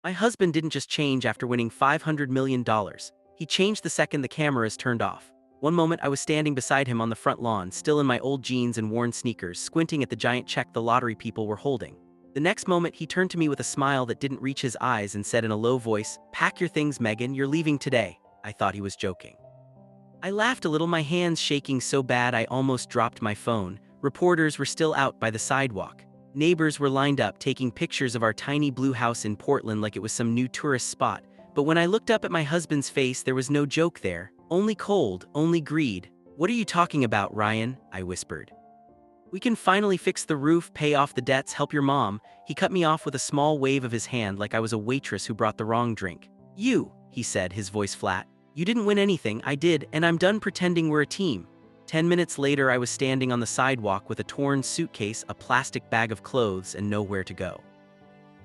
My husband didn't just change after winning $500 million. He changed the second the cameras turned off. One moment I was standing beside him on the front lawn, still in my old jeans and worn sneakers, squinting at the giant check the lottery people were holding. The next moment he turned to me with a smile that didn't reach his eyes and said in a low voice, "Pack your things, Megan, you're leaving today." I thought he was joking. I laughed a little, my hands shaking so bad I almost dropped my phone. Reporters were still out by the sidewalk. Neighbors were lined up taking pictures of our tiny blue house in Portland like it was some new tourist spot. But when I looked up at my husband's face, there was no joke there. Only cold, only greed. "What are you talking about, Ryan?" I whispered. "We can finally fix the roof, pay off the debts, help your mom." He cut me off with a small wave of his hand like I was a waitress who brought the wrong drink. "You," he said, his voice flat. "You didn't win anything, I did, and I'm done pretending we're a team." 10 minutes later, I was standing on the sidewalk with a torn suitcase, a plastic bag of clothes, and nowhere to go.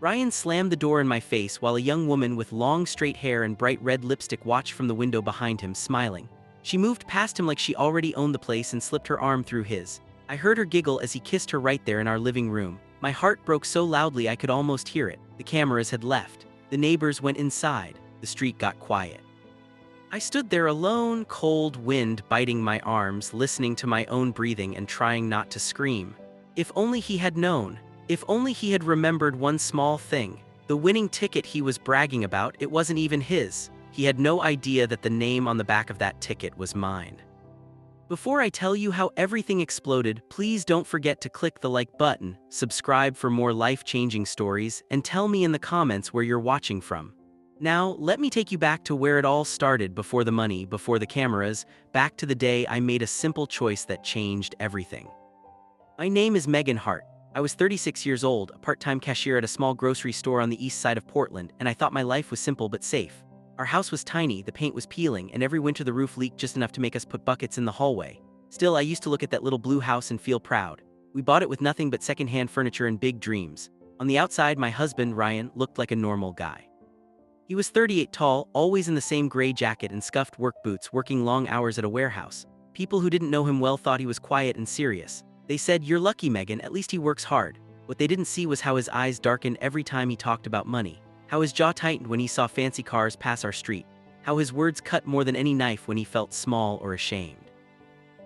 Ryan slammed the door in my face while a young woman with long straight hair and bright red lipstick watched from the window behind him, smiling. She moved past him like she already owned the place and slipped her arm through his. I heard her giggle as he kissed her right there in our living room. My heart broke so loudly I could almost hear it. The cameras had left. The neighbors went inside. The street got quiet. I stood there alone, cold wind biting my arms, listening to my own breathing and trying not to scream. If only he had known. If only he had remembered one small thing. The winning ticket he was bragging about, it wasn't even his. He had no idea that the name on the back of that ticket was mine. Before I tell you how everything exploded, please don't forget to click the like button, subscribe for more life-changing stories, and tell me in the comments where you're watching from. Now, let me take you back to where it all started, before the money, before the cameras, back to the day I made a simple choice that changed everything. My name is Megan Hart. I was 36 years old, a part-time cashier at a small grocery store on the east side of Portland, and I thought my life was simple but safe. Our house was tiny, the paint was peeling, and every winter the roof leaked just enough to make us put buckets in the hallway. Still, I used to look at that little blue house and feel proud. We bought it with nothing but second-hand furniture and big dreams. On the outside, my husband, Ryan, looked like a normal guy. He was 38 tall, always in the same gray jacket and scuffed work boots, working long hours at a warehouse. People who didn't know him well thought he was quiet and serious. They said, "You're lucky, Megan, at least he works hard." What they didn't see was how his eyes darkened every time he talked about money, how his jaw tightened when he saw fancy cars pass our street, how his words cut more than any knife when he felt small or ashamed.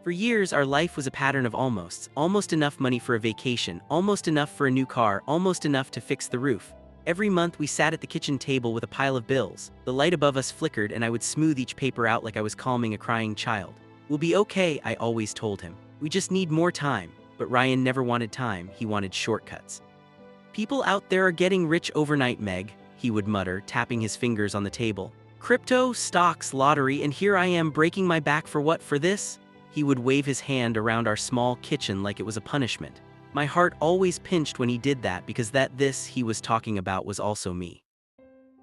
For years, our life was a pattern of almosts. Almost enough money for a vacation, almost enough for a new car, almost enough to fix the roof. Every month we sat at the kitchen table with a pile of bills. The light above us flickered and I would smooth each paper out like I was calming a crying child. "We'll be okay," I always told him. "We just need more time." But Ryan never wanted time, he wanted shortcuts. "People out there are getting rich overnight, Meg," he would mutter, tapping his fingers on the table. "Crypto, stocks, lottery, and here I am breaking my back for what, for this?" He would wave his hand around our small kitchen like it was a punishment. My heart always pinched when he did that, because this he was talking about was also me.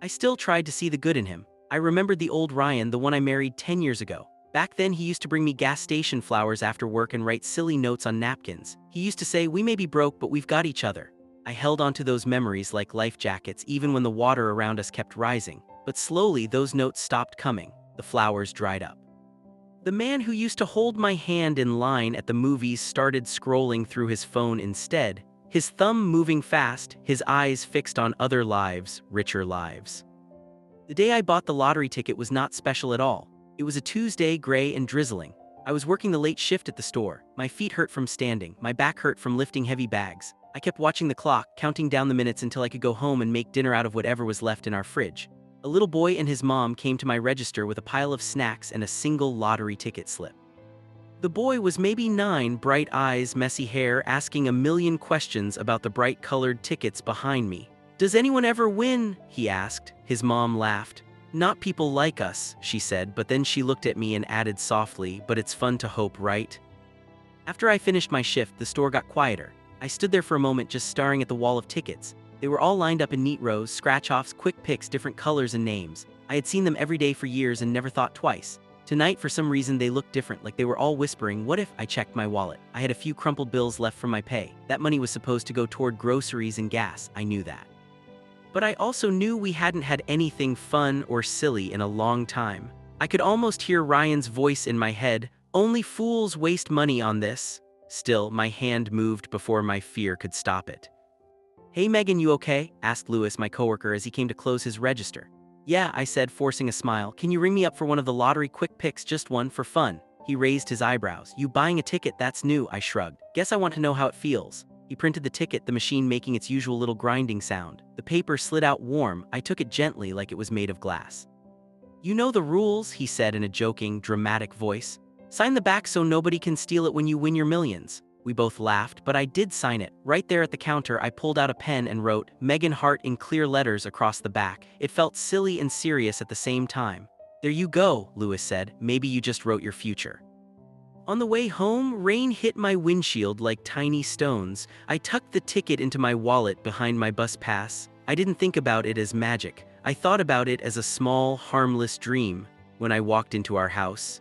I still tried to see the good in him. I remembered the old Ryan, the one I married 10 years ago. Back then he used to bring me gas station flowers after work and write silly notes on napkins. He used to say, "We may be broke, but we've got each other." I held onto those memories like life jackets, even when the water around us kept rising. But slowly those notes stopped coming. The flowers dried up. The man who used to hold my hand in line at the movies started scrolling through his phone instead, his thumb moving fast, his eyes fixed on other lives, richer lives. The day I bought the lottery ticket was not special at all. It was a Tuesday, gray and drizzling. I was working the late shift at the store. My feet hurt from standing, my back hurt from lifting heavy bags. I kept watching the clock, counting down the minutes until I could go home and make dinner out of whatever was left in our fridge. A little boy and his mom came to my register with a pile of snacks and a single lottery ticket slip. The boy was maybe 9, bright eyes, messy hair, asking a million questions about the bright-colored tickets behind me. "Does anyone ever win?" he asked. His mom laughed. "Not people like us," she said, but then she looked at me and added softly, "But it's fun to hope, right?" After I finished my shift, the store got quieter. I stood there for a moment just staring at the wall of tickets. They were all lined up in neat rows, scratch-offs, quick picks, different colors and names. I had seen them every day for years and never thought twice. Tonight, for some reason, they looked different, like they were all whispering, "What if?" I checked my wallet. I had a few crumpled bills left from my pay. That money was supposed to go toward groceries and gas, I knew that. But I also knew we hadn't had anything fun or silly in a long time. I could almost hear Ryan's voice in my head, "Only fools waste money on this." Still, my hand moved before my fear could stop it. "Hey Megan, you okay?" asked Lewis, my coworker, as he came to close his register. "Yeah," I said, forcing a smile. "Can you ring me up for one of the lottery quick picks, just one, for fun?" He raised his eyebrows. "You buying a ticket? That's new," I shrugged. "Guess I want to know how it feels." He printed the ticket, the machine making its usual little grinding sound. The paper slid out warm. I took it gently like it was made of glass. "You know the rules," he said in a joking, dramatic voice. "Sign the back so nobody can steal it when you win your millions." We both laughed, but I did sign it. Right there at the counter, I pulled out a pen and wrote, "Megan Hart," in clear letters across the back. It felt silly and serious at the same time. "There you go," Lewis said. "Maybe you just wrote your future." On the way home, rain hit my windshield like tiny stones. I tucked the ticket into my wallet behind my bus pass. I didn't think about it as magic. I thought about it as a small, harmless dream. When I walked into our house,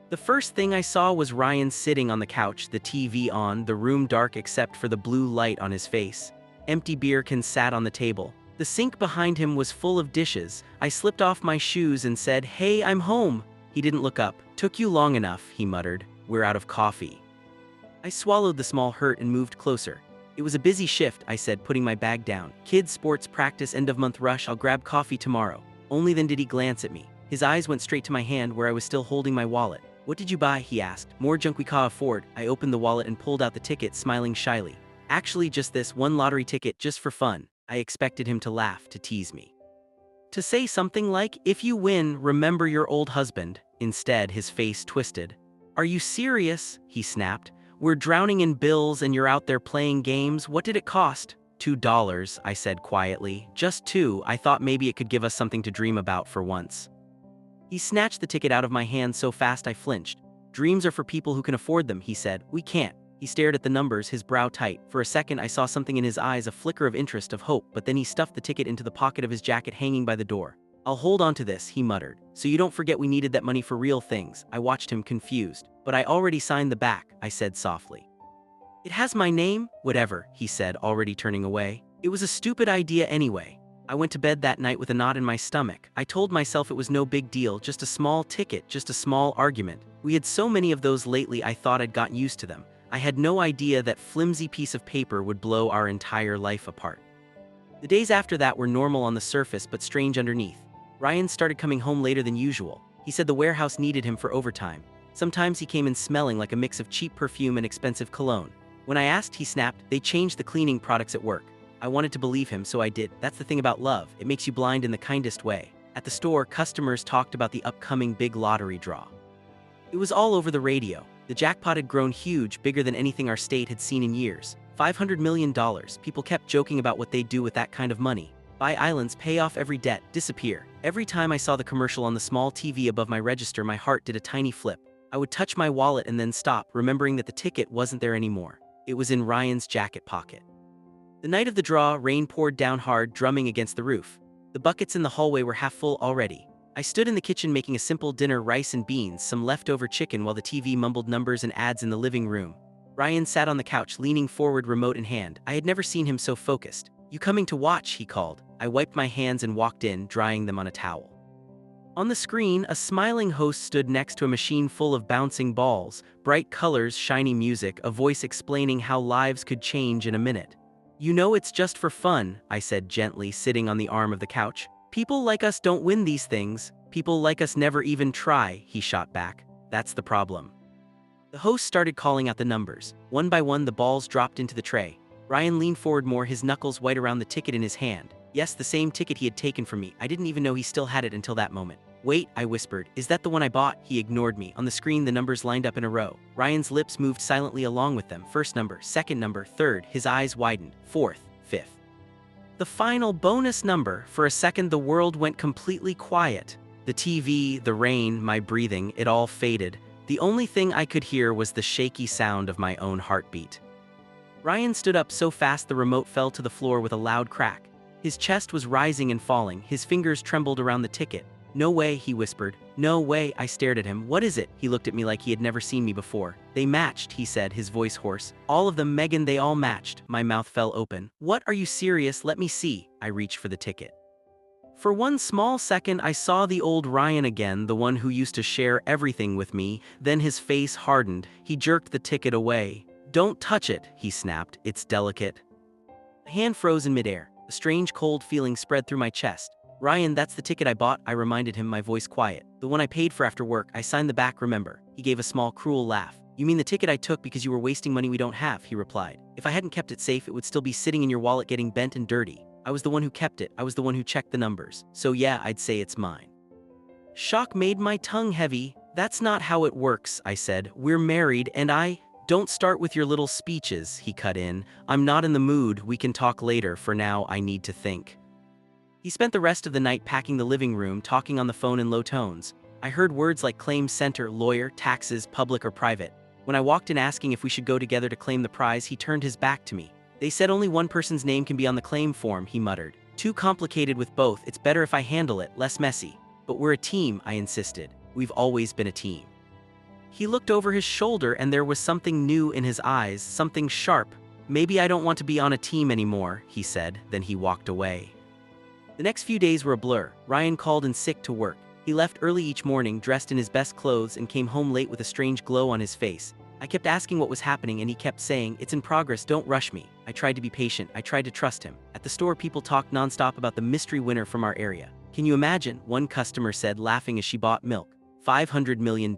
the first thing I saw was Ryan sitting on the couch, the TV on, the room dark except for the blue light on his face. Empty beer cans sat on the table. The sink behind him was full of dishes. I slipped off my shoes and said, "Hey, I'm home." He didn't look up. "Took you long enough," he muttered. "We're out of coffee." I swallowed the small hurt and moved closer. "It was a busy shift," I said, putting my bag down. "Kids, sports, practice, end-of-month rush. I'll grab coffee tomorrow." Only then did he glance at me. His eyes went straight to my hand where I was still holding my wallet. "What did you buy?" he asked. "More junk we can't afford." I opened the wallet and pulled out the ticket, smiling shyly. "Actually, just this one lottery ticket, just for fun." I expected him to laugh, to tease me, to say something like, "If you win, remember your old husband." Instead, his face twisted. "Are you serious?" he snapped. "We're drowning in bills and you're out there playing games. What did it cost?" $2, I said quietly. "Just two. I thought maybe it could give us something to dream about for once." He snatched the ticket out of my hand so fast I flinched. "Dreams are for people who can afford them," he said. "We can't." He stared at the numbers, his brow tight. For a second I saw something in his eyes, a flicker of interest, of hope, but then he stuffed the ticket into the pocket of his jacket hanging by the door. "I'll hold on to this," he muttered. "So you don't forget we needed that money for real things." I watched him, confused. "But I already signed the back," I said softly. "It has my name?" "Whatever," he said, already turning away. "It was a stupid idea anyway." I went to bed that night with a knot in my stomach. I told myself it was no big deal, just a small ticket, just a small argument. We had so many of those lately I thought I'd gotten used to them. I had no idea that flimsy piece of paper would blow our entire life apart. The days after that were normal on the surface but strange underneath. Ryan started coming home later than usual. He said the warehouse needed him for overtime. Sometimes he came in smelling like a mix of cheap perfume and expensive cologne. When I asked, he snapped, "They changed the cleaning products at work." I wanted to believe him, so I did. That's the thing about love. It makes you blind in the kindest way. At the store, customers talked about the upcoming big lottery draw. It was all over the radio. The jackpot had grown huge, bigger than anything our state had seen in years. $500 million. People kept joking about what they'd do with that kind of money. Buy islands, pay off every debt, disappear. Every time I saw the commercial on the small TV above my register, my heart did a tiny flip. I would touch my wallet and then stop, remembering that the ticket wasn't there anymore. It was in Ryan's jacket pocket. The night of the draw, rain poured down hard, drumming against the roof. The buckets in the hallway were half full already. I stood in the kitchen making a simple dinner, rice and beans, some leftover chicken, while the TV mumbled numbers and ads in the living room. Ryan sat on the couch, leaning forward, remote in hand. I had never seen him so focused. "You coming to watch?" he called. I wiped my hands and walked in, drying them on a towel. On the screen, a smiling host stood next to a machine full of bouncing balls, bright colors, shiny music, a voice explaining how lives could change in a minute. "You know it's just for fun," I said gently, sitting on the arm of the couch. "People like us don't win these things. People like us never even try," he shot back. "That's the problem." The host started calling out the numbers. One by one, the balls dropped into the tray. Ryan leaned forward more, his knuckles white around the ticket in his hand. Yes, the same ticket he had taken from me. I didn't even know he still had it until that moment. "Wait," I whispered. "Is that the one I bought?" He ignored me. On the screen, the numbers lined up in a row. Ryan's lips moved silently along with them. First number, second number, third. His eyes widened. Fourth, fifth. The final bonus number. For a second, the world went completely quiet. The TV, the rain, my breathing, it all faded. The only thing I could hear was the shaky sound of my own heartbeat. Ryan stood up so fast the remote fell to the floor with a loud crack. His chest was rising and falling. His fingers trembled around the ticket. "No way," he whispered. "No way." I stared at him. "What is it?" He looked at me like he had never seen me before. "They matched," he said, his voice hoarse. "All of them, Megan, they all matched." My mouth fell open. "What? Are you serious? Let me see." I reached for the ticket. For one small second, I saw the old Ryan again, the one who used to share everything with me. Then his face hardened. He jerked the ticket away. "Don't touch it," he snapped. "It's delicate." My hand froze in midair. A strange cold feeling spread through my chest. Ryan, that's the ticket I bought, I reminded him, my voice quiet. The one I paid for after work, I signed the back, remember? He gave a small, cruel laugh. You mean the ticket I took because you were wasting money we don't have, he replied. If I hadn't kept it safe, it would still be sitting in your wallet getting bent and dirty. I was the one who kept it, I was the one who checked the numbers. So yeah, I'd say it's mine. Shock made my tongue heavy. That's not how it works, I said. We're married and Don't start with your little speeches, he cut in. I'm not in the mood, we can talk later, for now I need to think. He spent the rest of the night packing the living room, talking on the phone in low tones. I heard words like claim center, lawyer, taxes, public or private. When I walked in asking if we should go together to claim the prize, he turned his back to me. They said only one person's name can be on the claim form, he muttered. Too complicated with both, it's better if I handle it, less messy. But we're a team, I insisted. We've always been a team. He looked over his shoulder and there was something new in his eyes, something sharp. Maybe I don't want to be on a team anymore, he said, then he walked away. The next few days were a blur. Ryan called in sick to work. He left early each morning, dressed in his best clothes, and came home late with a strange glow on his face. I kept asking what was happening and he kept saying, it's in progress, don't rush me. I tried to be patient, I tried to trust him. At the store, people talked nonstop about the mystery winner from our area. Can you imagine? One customer said, laughing as she bought milk. $500 million.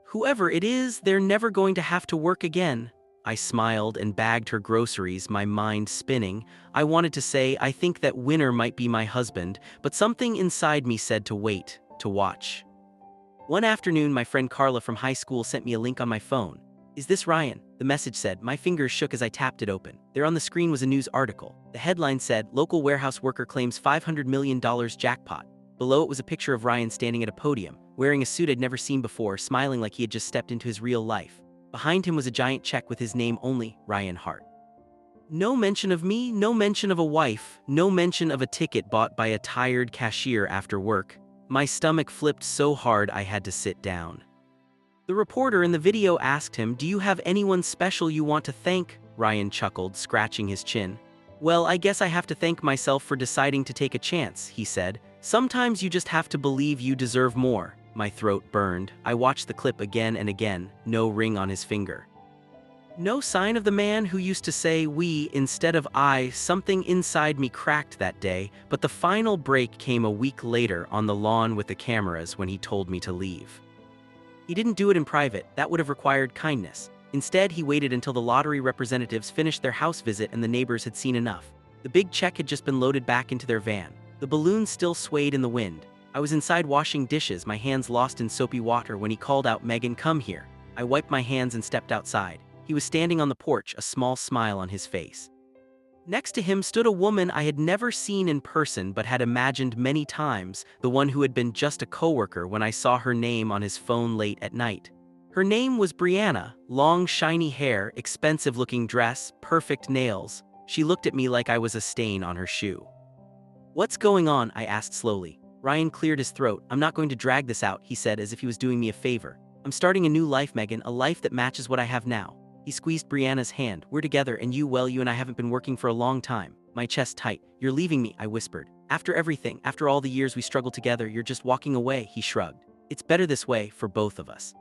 Whoever it is, they're never going to have to work again. I smiled and bagged her groceries, my mind spinning. I wanted to say, I think that winner might be my husband, but something inside me said to wait, to watch. One afternoon, my friend Carla from high school sent me a link on my phone. Is this Ryan? The message said. My fingers shook as I tapped it open. There on the screen was a news article. The headline said, local warehouse worker claims $500 million jackpot. Below it was a picture of Ryan standing at a podium, wearing a suit I'd never seen before, smiling like he had just stepped into his real life. Behind him was a giant check with his name only, Ryan Hart. No mention of me, no mention of a wife, no mention of a ticket bought by a tired cashier after work. My stomach flipped so hard I had to sit down. The reporter in the video asked him, do you have anyone special you want to thank? Ryan chuckled, scratching his chin. Well, I guess I have to thank myself for deciding to take a chance, he said. Sometimes you just have to believe you deserve more. My throat burned. I watched the clip again and again, no ring on his finger. No sign of the man who used to say we instead of I. Something inside me cracked that day, but the final break came a week later on the lawn with the cameras when he told me to leave. He didn't do it in private, that would have required kindness. Instead, he waited until the lottery representatives finished their house visit and the neighbors had seen enough. The big check had just been loaded back into their van. The balloon still swayed in the wind. I was inside washing dishes, my hands lost in soapy water, when he called out, Megan, come here. I wiped my hands and stepped outside. He was standing on the porch, a small smile on his face. Next to him stood a woman I had never seen in person but had imagined many times, the one who had been just a coworker when I saw her name on his phone late at night. Her name was Brianna, long shiny hair, expensive-looking dress, perfect nails. She looked at me like I was a stain on her shoe. What's going on? I asked slowly. Ryan cleared his throat. I'm not going to drag this out, he said as if he was doing me a favor. I'm starting a new life, Megan, a life that matches what I have now. He squeezed Brianna's hand. We're together and you and I haven't been working for a long time. My chest tight. You're leaving me, I whispered. After everything, after all the years we struggled together, you're just walking away, he shrugged. It's better this way for both of us.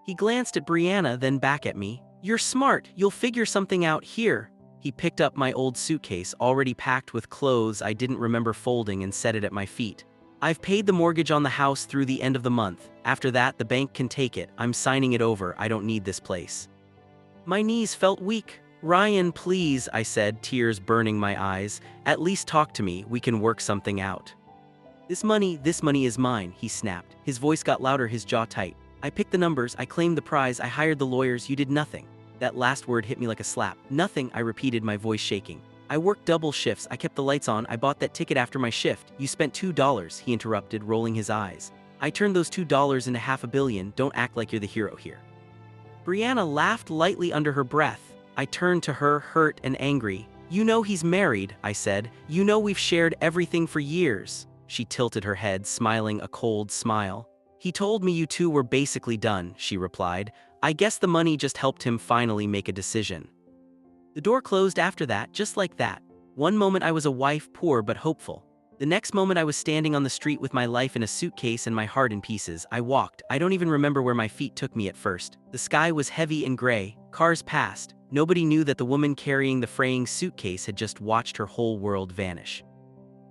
He glanced at Brianna, then back at me. You're smart, you'll figure something out here. He picked up my old suitcase, already packed with clothes I didn't remember folding, and set it at my feet. I've paid the mortgage on the house through the end of the month. After that, the bank can take it. I'm signing it over. I don't need this place. My knees felt weak. Ryan, please, I said, tears burning my eyes. At least talk to me. We can work something out. This money is mine, he snapped. His voice got louder, his jaw tight. I picked the numbers, I claimed the prize, I hired the lawyers, you did nothing. That last word hit me like a slap. Nothing, I repeated, my voice shaking. I worked double shifts, I kept the lights on, I bought that ticket after my shift. You spent $2, he interrupted, rolling his eyes. I turned those $2 into $500 million, don't act like you're the hero here. Brianna laughed lightly under her breath. I turned to her, hurt and angry. You know he's married, I said. You know we've shared everything for years. She tilted her head, smiling a cold smile. He told me you two were basically done, she replied. I guess the money just helped him finally make a decision. The door closed after that, just like that. One moment I was a wife, poor but hopeful. The next moment I was standing on the street with my life in a suitcase and my heart in pieces. I walked. I don't even remember where my feet took me at first. The sky was heavy and gray. Cars passed. Nobody knew that the woman carrying the fraying suitcase had just watched her whole world vanish.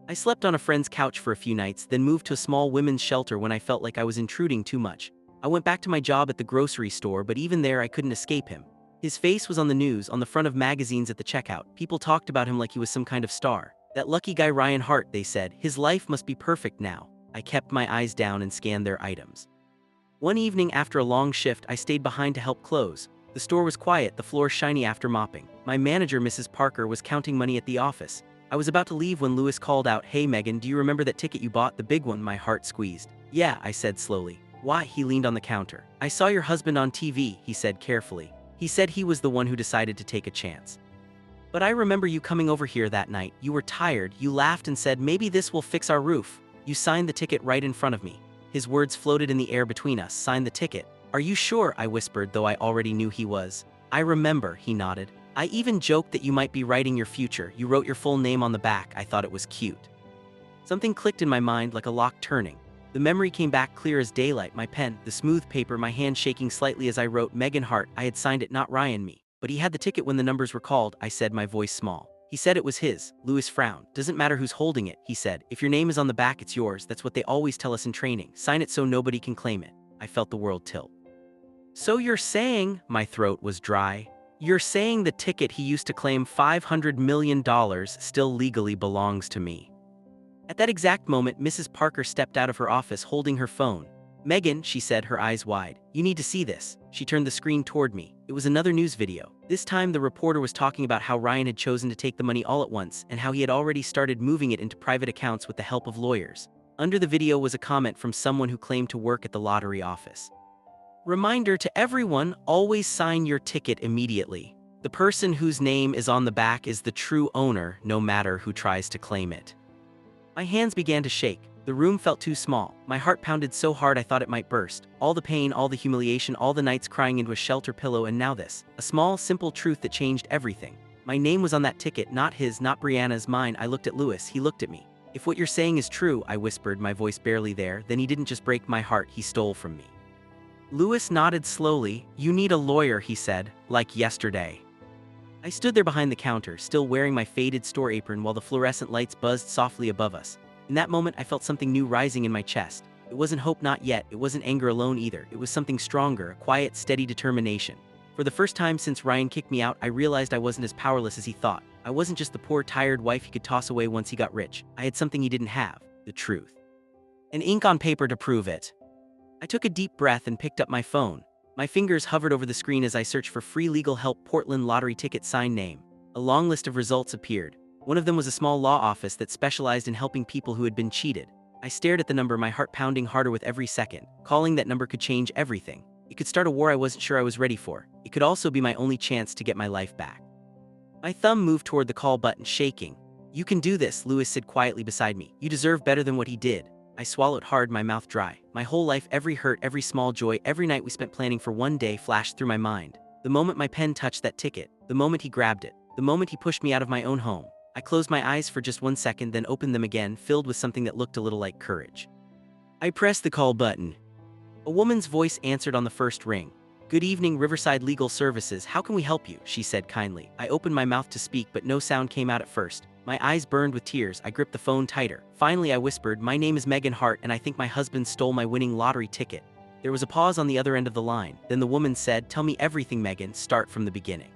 I slept on a friend's couch for a few nights, then moved to a small women's shelter when I felt like I was intruding too much. I went back to my job at the grocery store, but even there I couldn't escape him. His face was on the news, on the front of magazines at the checkout. People talked about him like he was some kind of star. That lucky guy Ryan Hart, they said. His life must be perfect now. I kept my eyes down and scanned their items. One evening after a long shift, I stayed behind to help close. The store was quiet, the floor shiny after mopping. My manager, Mrs. Parker, was counting money at the office. I was about to leave when Lewis called out, "Hey Megan, do you remember that ticket you bought, the big one?" My heart squeezed. "Yeah," I said slowly. "Why?" He leaned on the counter. "I saw your husband on TV," he said carefully. "He said he was the one who decided to take a chance. But I remember you coming over here that night. You were tired, you laughed and said, 'Maybe this will fix our roof.' You signed the ticket right in front of me." His words floated in the air between us. "Sign the ticket." "Are you sure?" I whispered, though I already knew he was. "I remember," he nodded. "I even joked that you might be writing your future. You wrote your full name on the back. I thought it was cute." Something clicked in my mind like a lock turning. The memory came back clear as daylight. My pen, the smooth paper, my hand shaking slightly as I wrote Megan Hart. I had signed it, not Ryan me. "But he had the ticket when the numbers were called," I said, my voice small. "He said it was his." Lewis frowned. "Doesn't matter who's holding it," he said. "If your name is on the back, it's yours. That's what they always tell us in training. Sign it so nobody can claim it." I felt the world tilt. "So you're saying," my throat was dry, "you're saying the ticket he used to claim $500 million still legally belongs to me?" At that exact moment, Mrs. Parker stepped out of her office holding her phone. "Megan," she said, her eyes wide, "you need to see this." She turned the screen toward me. It was another news video. This time the reporter was talking about how Ryan had chosen to take the money all at once and how he had already started moving it into private accounts with the help of lawyers. Under the video was a comment from someone who claimed to work at the lottery office. "Reminder to everyone, always sign your ticket immediately. The person whose name is on the back is the true owner, no matter who tries to claim it." My hands began to shake. The room felt too small. My heart pounded so hard I thought it might burst. All the pain, all the humiliation, all the nights crying into a shelter pillow, and now this. A small, simple truth that changed everything. My name was on that ticket, not his, not Brianna's, mine. I looked at Lewis. He looked at me. "If what you're saying is true," I whispered, my voice barely there, "then he didn't just break my heart, he stole from me." Lewis nodded slowly. "You need a lawyer," he said, "like yesterday." I stood there behind the counter, still wearing my faded store apron while the fluorescent lights buzzed softly above us. In that moment, I felt something new rising in my chest. It wasn't hope, not yet. It wasn't anger alone either. It was something stronger, a quiet, steady determination. For the first time since Ryan kicked me out, I realized I wasn't as powerless as he thought. I wasn't just the poor, tired wife he could toss away once he got rich. I had something he didn't have: the truth. And ink on paper to prove it. I took a deep breath and picked up my phone. My fingers hovered over the screen as I searched for free legal help. Portland lottery ticket, sign name. A long list of results appeared. One of them was a small law office that specialized in helping people who had been cheated. I stared at the number, my heart pounding harder with every second. Calling that number could change everything. It could start a war I wasn't sure I was ready for. It could also be my only chance to get my life back. My thumb moved toward the call button, shaking. "You can do this," Lewis said quietly beside me. "You deserve better than what he did." I swallowed hard, my mouth dry. My whole life, every hurt, every small joy, every night we spent planning for one day flashed through my mind. The moment my pen touched that ticket, the moment he grabbed it, the moment he pushed me out of my own home. I closed my eyes for just 1 second, then opened them again, filled with something that looked a little like courage. I pressed the call button. A woman's voice answered on the first ring. "Good evening, Riverside Legal Services. How can we help you?" she said kindly. I opened my mouth to speak, but no sound came out at first. My eyes burned with tears. I gripped the phone tighter. Finally, I whispered, "My name is Megan Hart, and I think my husband stole my winning lottery ticket." There was a pause on the other end of the line. Then the woman said, "Tell me everything, Megan. Start from the beginning."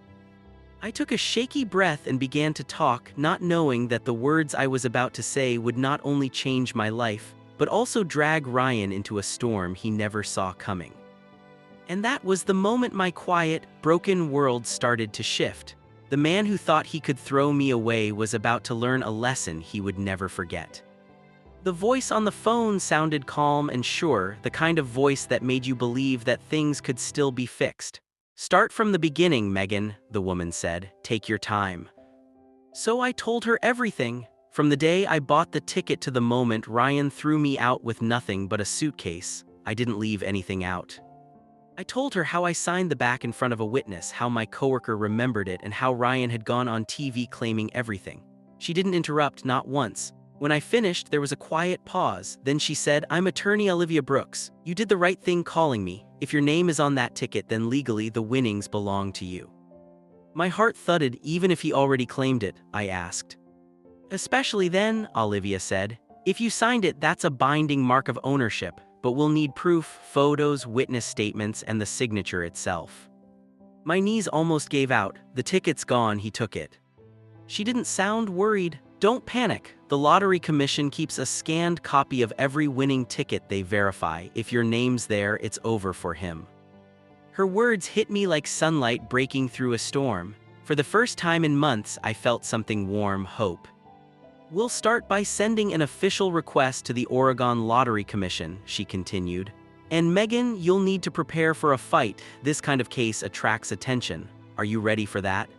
I took a shaky breath and began to talk, not knowing that the words I was about to say would not only change my life, but also drag Ryan into a storm he never saw coming. And that was the moment my quiet, broken world started to shift. The man who thought he could throw me away was about to learn a lesson he would never forget. The voice on the phone sounded calm and sure, the kind of voice that made you believe that things could still be fixed. "Start from the beginning, Megan," the woman said. "Take your time." So I told her everything. From the day I bought the ticket to the moment Ryan threw me out with nothing but a suitcase. I didn't leave anything out. I told her how I signed the back in front of a witness, how my coworker remembered it, and how Ryan had gone on TV claiming everything. She didn't interrupt, not once. When I finished, there was a quiet pause. Then she said, "I'm attorney Olivia Brooks. You did the right thing calling me. If your name is on that ticket, then legally the winnings belong to you. My heart thudded. Even if he already claimed it, I asked. Especially then, Olivia said. If you signed it, that's a binding mark of ownership, but we'll need proof, photos, witness statements, and the signature itself. My knees almost gave out. The ticket's gone, he took it. She didn't sound worried. Don't panic. The lottery commission keeps a scanned copy of every winning ticket they verify. If your name's there, it's over for him. Her words hit me like sunlight breaking through a storm. For the first time in months, I felt something warm, hope. We'll start by sending an official request to the Oregon Lottery Commission, she continued. And Megan, you'll need to prepare for a fight. This kind of case attracts attention. Are you ready for that?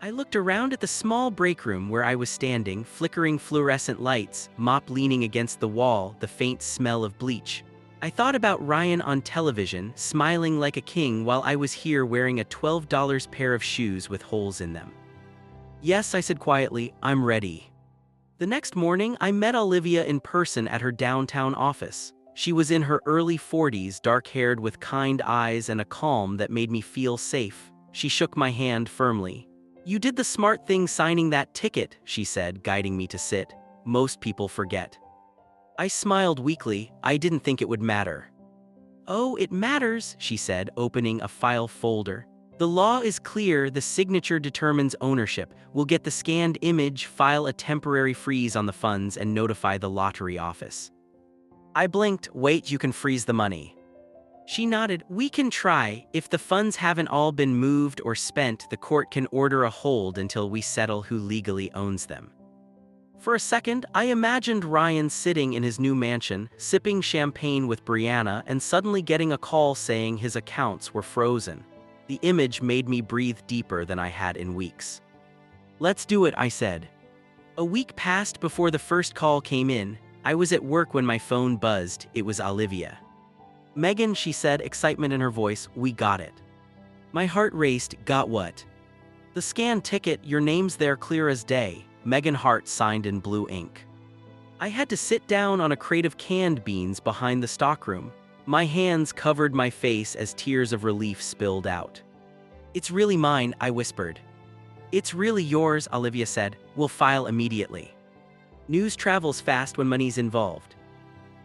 I looked around at the small break room where I was standing, flickering fluorescent lights, mop leaning against the wall, the faint smell of bleach. I thought about Ryan on television, smiling like a king while I was here wearing a $12 pair of shoes with holes in them. Yes, I said quietly, I'm ready. The next morning, I met Olivia in person at her downtown office. She was in her early 40s, dark-haired with kind eyes and a calm that made me feel safe. She shook my hand firmly. You did the smart thing signing that ticket, she said, guiding me to sit. Most people forget. I smiled weakly. I didn't think it would matter. Oh, it matters, she said, opening a file folder. The law is clear. The signature determines ownership. We'll get the scanned image, file a temporary freeze on the funds, and notify the lottery office. I blinked. Wait, you can freeze the money. She nodded. We can try. If the funds haven't all been moved or spent, the court can order a hold until we settle who legally owns them. For a second, I imagined Ryan sitting in his new mansion, sipping champagne with Brianna, and suddenly getting a call saying his accounts were frozen. The image made me breathe deeper than I had in weeks. Let's do it, I said. A week passed before the first call came in. I was at work when my phone buzzed. It was Olivia. Megan, she said, excitement in her voice, we got it. My heart raced. Got what? The scanned ticket, your name's there clear as day. Megan Hart signed in blue ink. I had to sit down on a crate of canned beans behind the stockroom. My hands covered my face as tears of relief spilled out. It's really mine, I whispered. It's really yours, Olivia said. We'll file immediately. News travels fast when money's involved.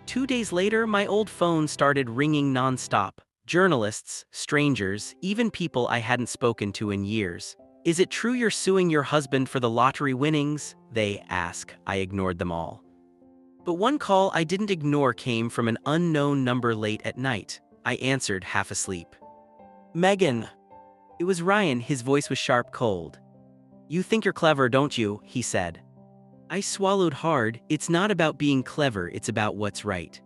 2 days later, my old phone started ringing nonstop. Journalists, strangers, even people I hadn't spoken to in years. Is it true you're suing your husband for the lottery winnings? They ask. I ignored them all. But one call I didn't ignore came from an unknown number late at night. I answered, half asleep. Megan. It was Ryan. His voice was sharp, cold. You think you're clever, don't you? He said. I swallowed hard. It's not about being clever, it's about what's right.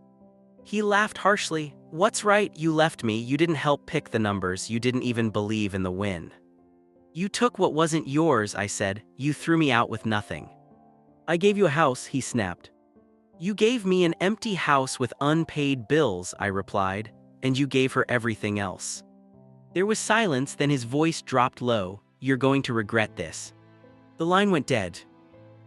He laughed harshly. What's right? You left me. You didn't help pick the numbers. You didn't even believe in the win. You took what wasn't yours, I said. You threw me out with nothing. I gave you a house, he snapped. You gave me an empty house with unpaid bills, I replied, and you gave her everything else. There was silence, then his voice dropped low. You're going to regret this. The line went dead.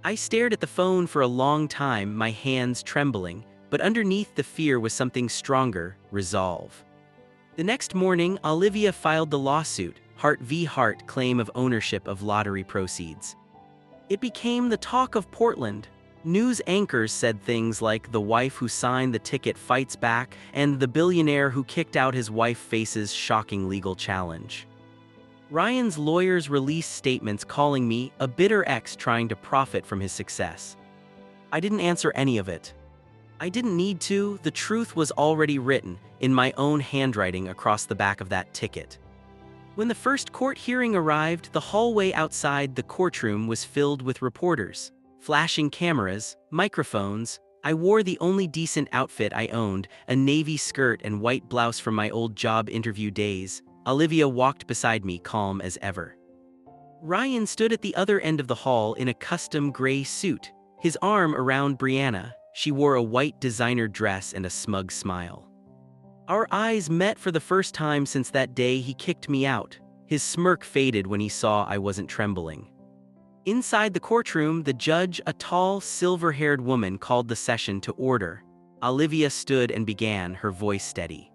I stared at the phone for a long time, my hands trembling, but underneath the fear was something stronger, resolve. The next morning, Olivia filed the lawsuit, Hart v. Hart, claim of ownership of lottery proceeds. It became the talk of Portland. News anchors said things like the wife who signed the ticket fights back and the billionaire who kicked out his wife faces shocking legal challenge. Ryan's lawyers released statements calling me a bitter ex trying to profit from his success. I didn't answer any of it. I didn't need to. The truth was already written in my own handwriting across the back of that ticket. When the first court hearing arrived, the hallway outside the courtroom was filled with reporters. Flashing cameras, microphones. I wore the only decent outfit I owned, a navy skirt and white blouse from my old job interview days. Olivia walked beside me, calm as ever. Ryan stood at the other end of the hall in a custom gray suit, his arm around Brianna. She wore a white designer dress and a smug smile. Our eyes met for the first time since that day he kicked me out. His smirk faded when he saw I wasn't trembling. Inside the courtroom, the judge, a tall, silver-haired woman, called the session to order. Olivia stood and began, her voice steady.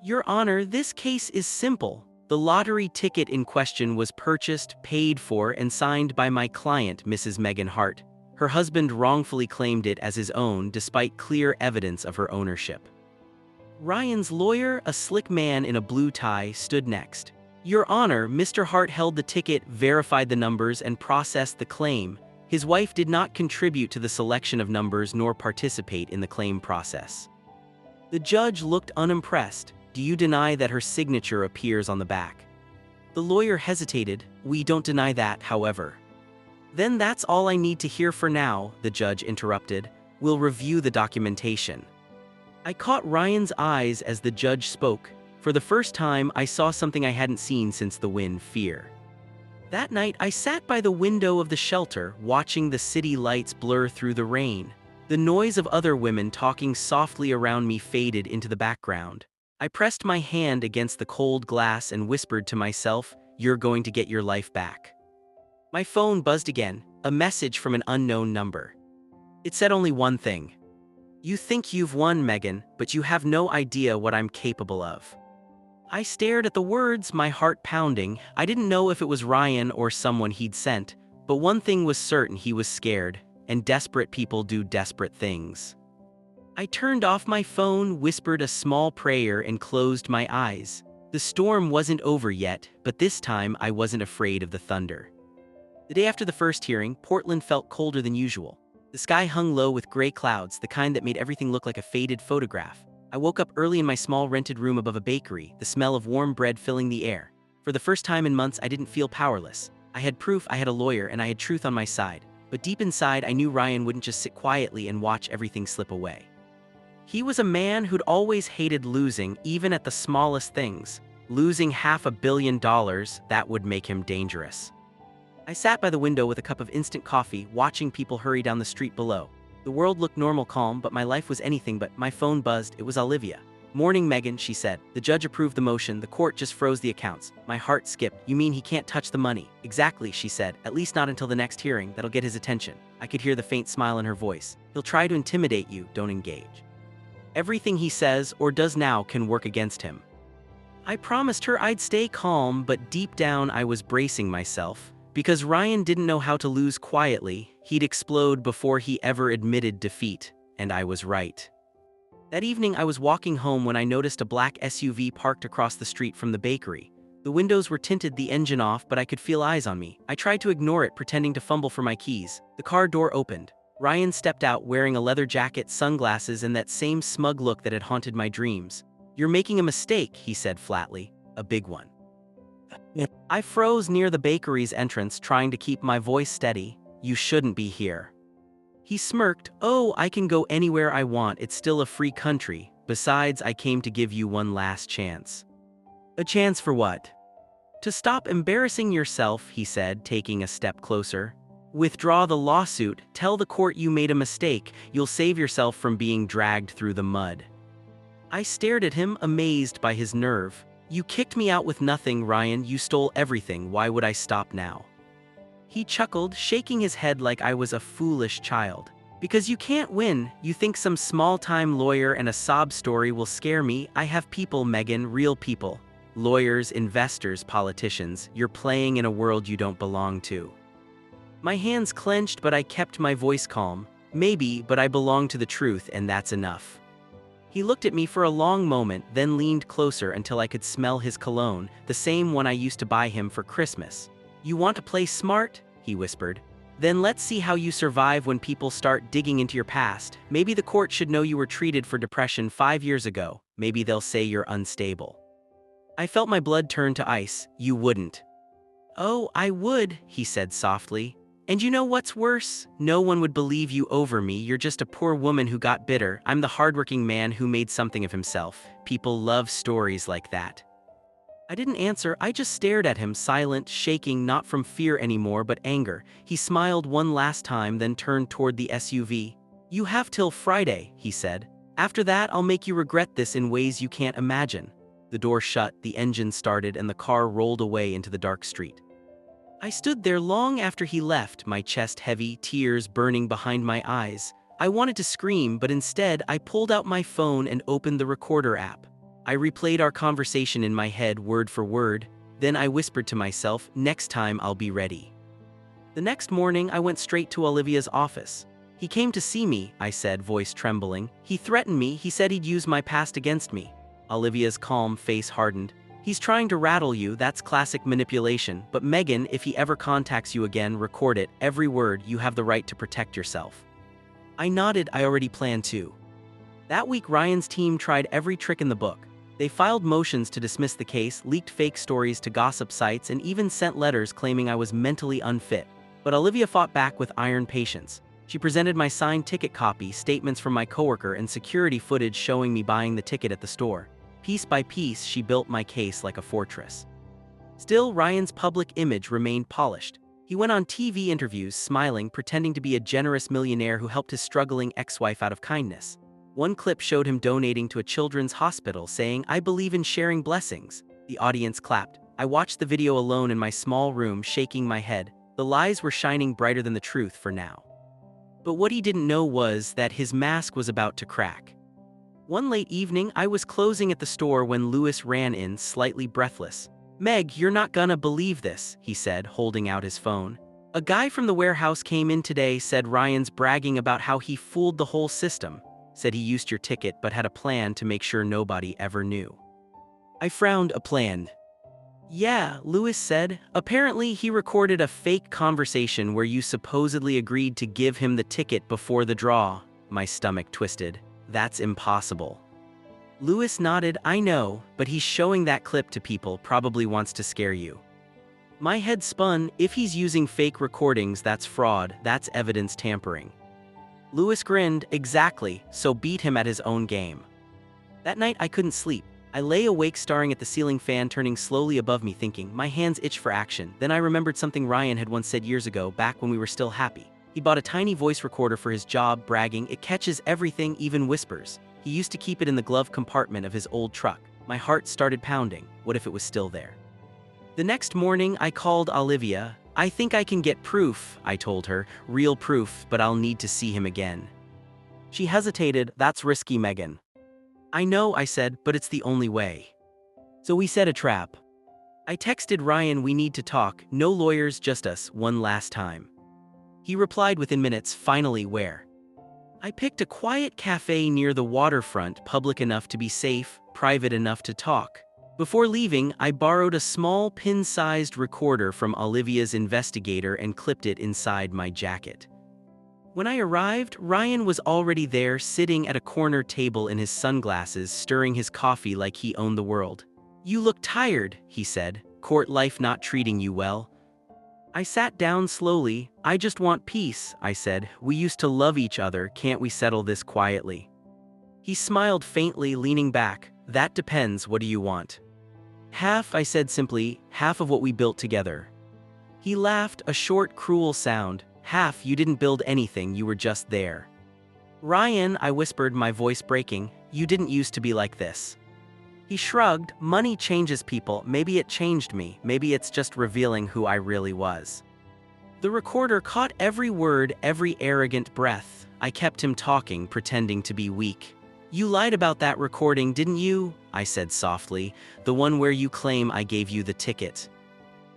Your Honor, this case is simple. The lottery ticket in question was purchased, paid for, and signed by my client, Mrs. Megan Hart. Her husband wrongfully claimed it as his own despite clear evidence of her ownership. Ryan's lawyer, a slick man in a blue tie, stood next. Your Honor, Mr. Hart held the ticket, verified the numbers, and processed the claim. His wife did not contribute to the selection of numbers nor participate in the claim process. The judge looked unimpressed. Do you deny that her signature appears on the back? The lawyer hesitated. We don't deny that, however. Then that's all I need to hear for now, the judge interrupted. We'll review the documentation. I caught Ryan's eyes as the judge spoke. For the first time, I saw something I hadn't seen since the win, fear. That night, I sat by the window of the shelter, watching the city lights blur through the rain. The noise of other women talking softly around me faded into the background. I pressed my hand against the cold glass and whispered to myself, "You're going to get your life back." My phone buzzed again, a message from an unknown number. It said only one thing. You think you've won, Megan, but you have no idea what I'm capable of. I stared at the words, my heart pounding. I didn't know if it was Ryan or someone he'd sent, but one thing was certain: he was scared, and desperate people do desperate things. I turned off my phone, whispered a small prayer, and closed my eyes. The storm wasn't over yet, but this time I wasn't afraid of the thunder. The day after the first hearing, Portland felt colder than usual. The sky hung low with gray clouds, the kind that made everything look like a faded photograph. I woke up early in my small rented room above a bakery, the smell of warm bread filling the air. For the first time in months, I didn't feel powerless. I had proof, I had a lawyer, and I had truth on my side. But deep inside, I knew Ryan wouldn't just sit quietly and watch everything slip away. He was a man who'd always hated losing, even at the smallest things. Losing $500 million, that would make him dangerous. I sat by the window with a cup of instant coffee, watching people hurry down the street below. The world looked normal, calm, but my life was anything but. My phone buzzed. It was Olivia. "Morning, Megan," she said. "The judge approved the motion. The court just froze the accounts." My heart skipped. "You mean he can't touch the money?" "Exactly," she said. "At least not until the next hearing. That'll get his attention." I could hear the faint smile in her voice. "He'll try to intimidate you. Don't engage. Everything he says or does now can work against him." I promised her I'd stay calm, but deep down I was bracing myself. Because Ryan didn't know how to lose quietly. He'd explode before he ever admitted defeat, and I was right. That evening I was walking home when I noticed a black SUV parked across the street from the bakery. The windows were tinted, the engine off, but I could feel eyes on me. I tried to ignore it, pretending to fumble for my keys. The car door opened. Ryan stepped out wearing a leather jacket, sunglasses, and that same smug look that had haunted my dreams. "You're making a mistake," he said flatly. "A big one." I froze near the bakery's entrance, trying to keep my voice steady. "You shouldn't be here." He smirked. "Oh, I can go anywhere I want. It's still a free country. Besides, I came to give you one last chance." "A chance for what?" "To stop embarrassing yourself," he said, taking a step closer. "Withdraw the lawsuit. Tell the court you made a mistake. You'll save yourself from being dragged through the mud." I stared at him, amazed by his nerve. "You kicked me out with nothing, Ryan. You stole everything. Why would I stop now?" He chuckled, shaking his head like I was a foolish child. "Because you can't win. You think some small-time lawyer and a sob story will scare me. I have people, Megan, real people. Lawyers, investors, politicians. You're playing in a world you don't belong to." My hands clenched, but I kept my voice calm. "Maybe, but I belong to the truth, and that's enough." He looked at me for a long moment, then leaned closer until I could smell his cologne, the same one I used to buy him for Christmas. "You want to play smart?" he whispered. "Then let's see how you survive when people start digging into your past. Maybe the court should know you were treated for depression 5 years ago. Maybe they'll say you're unstable." I felt my blood turn to ice. "You wouldn't." "Oh, I would," he said softly. "And you know what's worse? No one would believe you over me. You're just a poor woman who got bitter. I'm the hardworking man who made something of himself. People love stories like that." I didn't answer. I just stared at him, silent, shaking, not from fear anymore, but anger. He smiled one last time, then turned toward the SUV. "You have till Friday," he said. "After that, I'll make you regret this in ways you can't imagine." The door shut, the engine started, and the car rolled away into the dark street. I stood there long after he left, my chest heavy, tears burning behind my eyes. I wanted to scream, but instead I pulled out my phone and opened the recorder app. I replayed our conversation in my head word for word, then I whispered to myself, next time I'll be ready. The next morning, I went straight to Olivia's office. He came to see me, I said, voice trembling. He threatened me, he said he'd use my past against me. Olivia's calm face hardened. He's trying to rattle you, that's classic manipulation, but Megan, if he ever contacts you again, record it, every word, you have the right to protect yourself. I nodded, I already planned to. That week, Ryan's team tried every trick in the book. They filed motions to dismiss the case, leaked fake stories to gossip sites, and even sent letters claiming I was mentally unfit. But Olivia fought back with iron patience. She presented my signed ticket copy, statements from my coworker, and security footage showing me buying the ticket at the store. Piece by piece, she built my case like a fortress. Still, Ryan's public image remained polished. He went on TV interviews, smiling, pretending to be a generous millionaire who helped his struggling ex-wife out of kindness. One clip showed him donating to a children's hospital, saying, "I believe in sharing blessings." The audience clapped. I watched the video alone in my small room, shaking my head. The lies were shining brighter than the truth for now. But what he didn't know was that his mask was about to crack. One late evening, I was closing at the store when Louis ran in, slightly breathless. "Meg, you're not gonna believe this," he said, holding out his phone. "A guy from the warehouse came in today," said Ryan's, bragging about how he fooled the whole system. Said he used your ticket but had a plan to make sure nobody ever knew. I frowned. A plan? "Yeah," Louis said. "Apparently he recorded a fake conversation where you supposedly agreed to give him the ticket before the draw." My stomach twisted. "That's impossible." Louis nodded. "I know, but he's showing that clip to people, probably wants to scare you." My head spun. If he's using fake recordings, that's fraud, that's evidence tampering. Louis grinned. "Exactly, so beat him at his own game." That night I couldn't sleep. I lay awake staring at the ceiling fan turning slowly above me, thinking. My hands itched for action. Then I remembered something Ryan had once said years ago, back when we were still happy. He bought a tiny voice recorder for his job, bragging, "It catches everything, even whispers." He used to keep it in the glove compartment of his old truck. My heart started pounding. What if it was still there? The next morning, I called Olivia. "I think I can get proof," I told her. "Real proof, but I'll need to see him again." She hesitated. "That's risky, Megan." "I know," I said, "but it's the only way." So we set a trap. I texted Ryan, "We need to talk, no lawyers, just us, one last time." He replied within minutes, "Finally, where?" I picked a quiet cafe near the waterfront, public enough to be safe, private enough to talk. Before leaving, I borrowed a small pin-sized recorder from Olivia's investigator and clipped it inside my jacket. When I arrived, Ryan was already there, sitting at a corner table in his sunglasses, stirring his coffee like he owned the world. "You look tired," he said. "Court life not treating you well?" I sat down slowly. "I just want peace," I said. "We used to love each other, can't we settle this quietly?" He smiled faintly, leaning back. "That depends, what do you want?" "Half," I said simply, "half of what we built together." He laughed, a short, cruel sound. "Half, you didn't build anything, you were just there." "Ryan," I whispered, my voice breaking, "you didn't used to be like this." He shrugged. "Money changes people, maybe it changed me, maybe it's just revealing who I really was." The recorder caught every word, every arrogant breath. I kept him talking, pretending to be weak. "You lied about that recording, didn't you?" I said softly. "The one where you claim I gave you the ticket."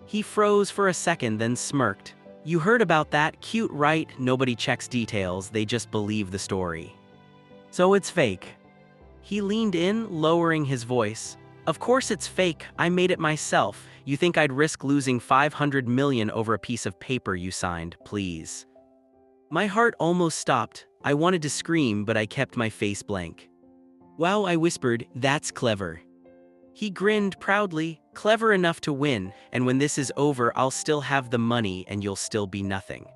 He froze for a second, then smirked. "You heard about that, cute right? Nobody checks details, they just believe the story. So it's fake." He leaned in, lowering his voice. "Of course it's fake, I made it myself. You think I'd risk losing 500 million over a piece of paper you signed, please?" My heart almost stopped. I wanted to scream, but I kept my face blank. "Wow," I whispered, "that's clever." He grinned proudly. "Clever enough to win, and when this is over I'll still have the money and you'll still be nothing."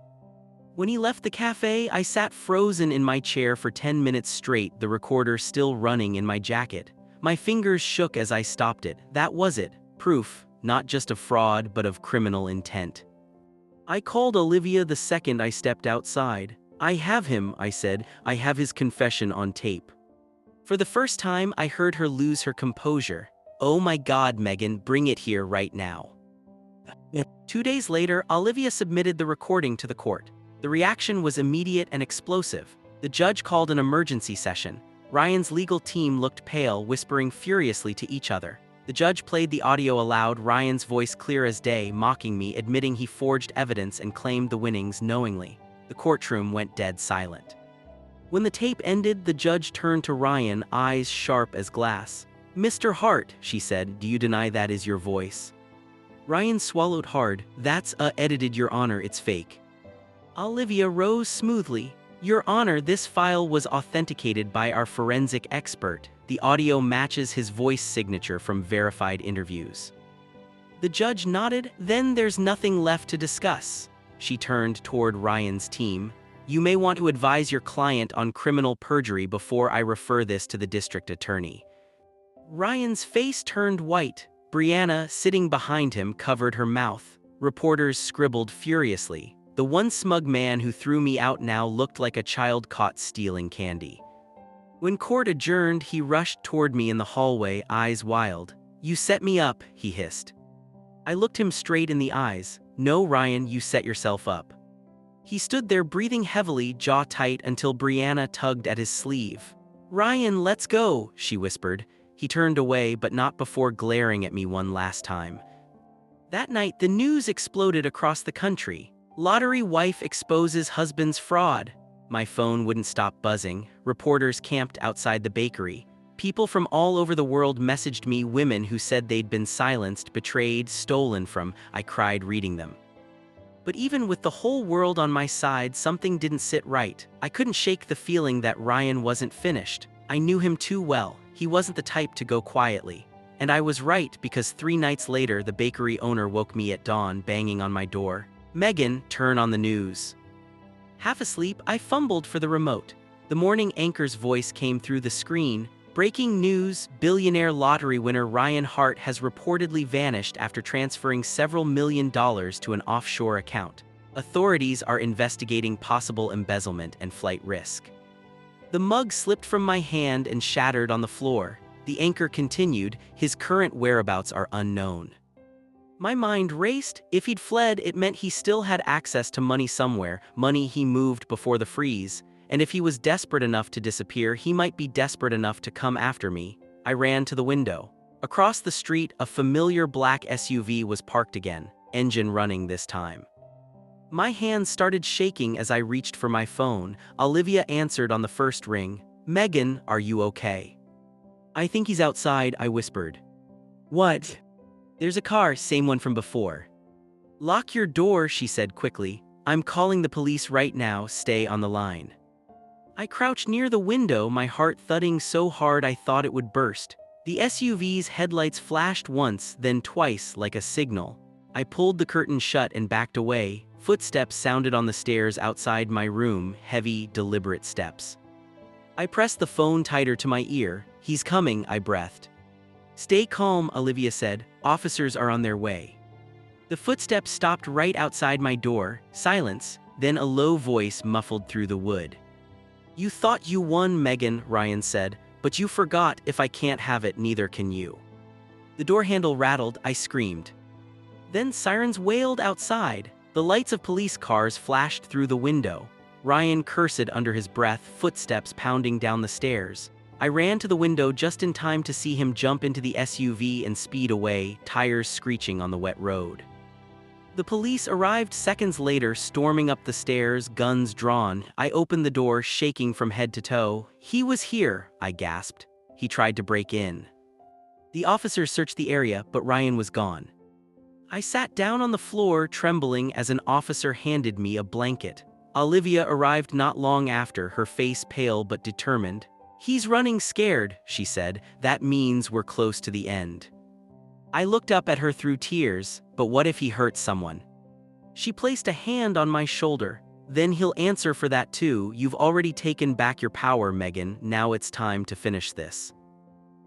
When he left the cafe, I sat frozen in my chair for 10 minutes straight, the recorder still running in my jacket. My fingers shook as I stopped it. That was it. Proof, not just of fraud, but of criminal intent. I called Olivia the second I stepped outside. "I have him," I said. "I have his confession on tape." For the first time, I heard her lose her composure. "Oh my God, Megan, bring it here right now." 2 days later, Olivia submitted the recording to the court. The reaction was immediate and explosive. The judge called an emergency session. Ryan's legal team looked pale, whispering furiously to each other. The judge played the audio aloud, Ryan's voice clear as day, mocking me, admitting he forged evidence and claimed the winnings knowingly. The courtroom went dead silent. When the tape ended, the judge turned to Ryan, eyes sharp as glass. "Mr. Hart," she said, "do you deny that is your voice?" Ryan swallowed hard. "That's edited, Your Honor, it's fake." Olivia rose smoothly. "Your Honor, this file was authenticated by our forensic expert. The audio matches his voice signature from verified interviews." The judge nodded. "Then there's nothing left to discuss." She turned toward Ryan's team. "You may want to advise your client on criminal perjury before I refer this to the district attorney." Ryan's face turned white. Brianna, sitting behind him, covered her mouth. Reporters scribbled furiously. The one smug man who threw me out now looked like a child caught stealing candy. When court adjourned, he rushed toward me in the hallway, eyes wild. "You set me up," he hissed. I looked him straight in the eyes. "No, Ryan, you set yourself up." He stood there breathing heavily, jaw tight, until Brianna tugged at his sleeve. "Ryan, let's go," she whispered. He turned away, but not before glaring at me one last time. That night, the news exploded across the country. Lottery wife exposes husband's fraud. My phone wouldn't stop buzzing. Reporters camped outside the bakery. People from all over the world messaged me, women who said they'd been silenced, betrayed, stolen from. I cried reading them. But even with the whole world on my side, something didn't sit right. I couldn't shake the feeling that Ryan wasn't finished. I knew him too well. He wasn't the type to go quietly. And I was right, because 3 nights later, the bakery owner woke me at dawn, banging on my door. "Megan, turn on the news." Half asleep, I fumbled for the remote. The morning anchor's voice came through the screen. "Breaking news, billionaire lottery winner Ryan Hart has reportedly vanished after transferring several $1,000,000 to an offshore account. Authorities are investigating possible embezzlement and flight risk." The mug slipped from my hand and shattered on the floor. The anchor continued, "His current whereabouts are unknown." My mind raced. If he'd fled, it meant he still had access to money somewhere, money he moved before the freeze. And if he was desperate enough to disappear, he might be desperate enough to come after me. I ran to the window. Across the street, a familiar black SUV was parked again, engine running this time. My hands started shaking as I reached for my phone. Olivia answered on the first ring. "Megan, are you okay?" "I think he's outside," I whispered. "What?" "There's a car, same one from before." "Lock your door," she said quickly. "I'm calling the police right now, stay on the line." I crouched near the window, my heart thudding so hard I thought it would burst. The SUV's headlights flashed once, then twice, like a signal. I pulled the curtain shut and backed away. Footsteps sounded on the stairs outside my room, heavy, deliberate steps. I pressed the phone tighter to my ear. "He's coming," I breathed. "Stay calm," Olivia said. "Officers are on their way." The footsteps stopped right outside my door. Silence, then a low voice muffled through the wood. "You thought you won, Megan," Ryan said, "but you forgot, if I can't have it, neither can you." The door handle rattled, I screamed. Then sirens wailed outside. The lights of police cars flashed through the window. Ryan cursed under his breath, footsteps pounding down the stairs. I ran to the window just in time to see him jump into the SUV and speed away, tires screeching on the wet road. The police arrived seconds later, storming up the stairs, guns drawn. I opened the door, shaking from head to toe. "He was here," I gasped. "He tried to break in." The officers searched the area, but Ryan was gone. I sat down on the floor, trembling, as an officer handed me a blanket. Olivia arrived not long after, her face pale but determined. "He's running scared," she said. "That means we're close to the end." I looked up at her through tears. "But what if he hurts someone?" She placed a hand on my shoulder. "Then he'll answer for that too. You've already taken back your power, Megan. Now it's time to finish this."